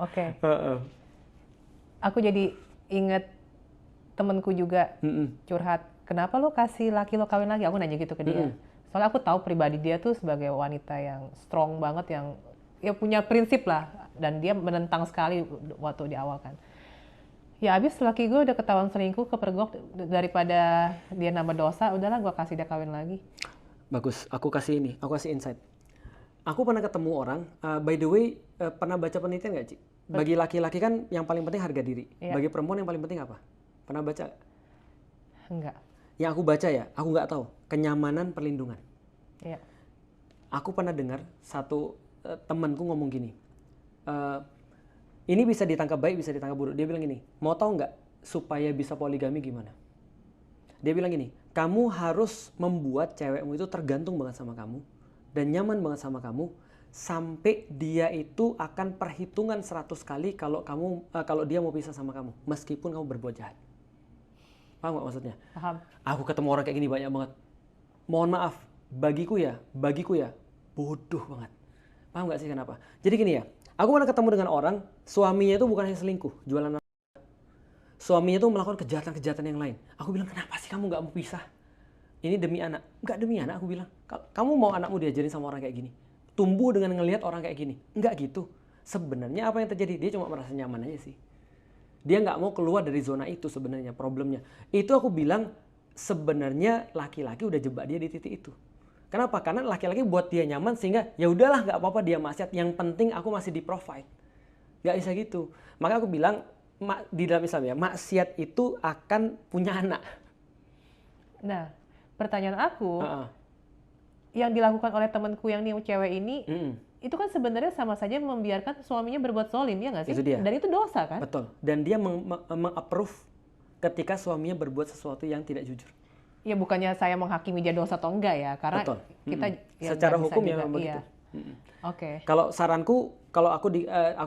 Oke. Heeh. Aku jadi inget temenku juga Mm-mm. curhat, kenapa lo kasih laki lo kawin lagi? Aku nanya gitu ke dia. Mm-mm. Soalnya aku tahu pribadi dia tuh sebagai wanita yang strong banget, yang ya punya prinsip lah. Dan dia menentang sekali waktu di awal kan. Ya abis laki gue udah ketahuan selingkuh, kepergok, daripada dia nambah dosa, udahlah gue kasih dia kawin lagi. Bagus, aku kasih insight. Aku pernah ketemu orang, by the way, pernah baca penelitian nggak, Ci? Bagi laki-laki kan yang paling penting harga diri. Iya. Bagi perempuan yang paling penting apa? Pernah baca? Enggak. Yang aku baca ya, aku nggak tahu. Kenyamanan, perlindungan. Iya. Aku pernah dengar satu temanku ngomong gini, "Eh, ini bisa ditangkap baik, bisa ditangkap buruk." Dia bilang gini, mau tahu nggak supaya bisa poligami gimana? Dia bilang gini, kamu harus membuat cewekmu itu tergantung banget sama kamu dan nyaman banget sama kamu sampai dia itu akan perhitungan 100 kali kalau dia mau pisah sama kamu meskipun kamu berbuat jahat. Paham nggak maksudnya? Paham. Aku ketemu orang kayak gini banyak banget. Mohon maaf, bagiku ya, bodoh banget. Paham nggak sih kenapa? Jadi gini ya, aku pernah ketemu dengan orang, suaminya itu bukan hanya selingkuh, jualan. Suaminya itu melakukan kejahatan-kejahatan yang lain. Aku bilang, kenapa sih kamu nggak mau pisah? Ini demi anak. Nggak demi anak, aku bilang. Kamu mau anakmu diajarin sama orang kayak gini? Tumbuh dengan ngelihat orang kayak gini? Nggak gitu. Sebenarnya apa yang terjadi? Dia cuma merasa nyaman aja sih. Dia nggak mau keluar dari zona itu sebenarnya problemnya. Itu aku bilang, sebenarnya laki-laki udah jebak dia di titik itu. Kenapa? Karena laki-laki buat dia nyaman sehingga ya udahlah nggak apa-apa dia maksiat. Yang penting aku masih di provide. Nggak bisa gitu. Maka aku bilang, di dalam Islam ya, maksiat itu akan punya anak. Nah, pertanyaan aku, yang dilakukan oleh temanku yang nih cewek ini, itu kan sebenarnya sama saja membiarkan suaminya berbuat zolim, ya nggak sih? Itu dia. Dan itu dosa kan? Betul. Dan dia meng-approve ketika suaminya berbuat sesuatu yang tidak jujur. Ya bukannya saya menghakimi dia dosa atau enggak ya, karena Betul. kita ya secara nggak bisa hukum juga, ya memang begitu. iya. Oke. Kalau saranku, kalau aku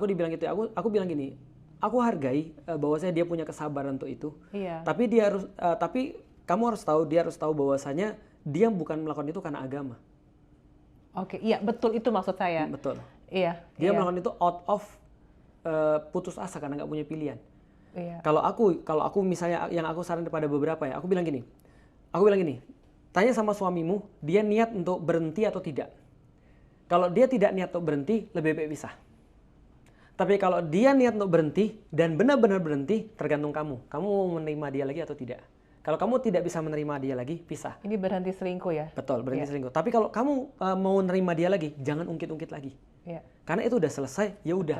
dibilang gitu, aku bilang gini, aku hargai bahwasanya dia punya kesabaran untuk itu. Iya. Tapi kamu harus tahu, dia harus tahu bahwasanya dia bukan melakukan itu karena agama. Oke, iya betul, itu maksud saya. Betul. Iya. Dia iya. melakukan itu out of putus asa karena nggak punya pilihan. Iya. Kalau aku misalnya yang aku saran kepada beberapa ya, aku bilang gini, tanya sama suamimu, dia niat untuk berhenti atau tidak. Kalau dia tidak niat untuk berhenti, lebih baik pisah. Tapi kalau dia niat untuk berhenti dan benar-benar berhenti, tergantung kamu. Kamu mau menerima dia lagi atau tidak. Kalau kamu tidak bisa menerima dia lagi, pisah. Ini berhenti selingkuh ya? Betul, berhenti selingkuh. Tapi kalau kamu mau menerima dia lagi, jangan ungkit-ungkit lagi. Iya. Karena itu udah selesai, ya udah.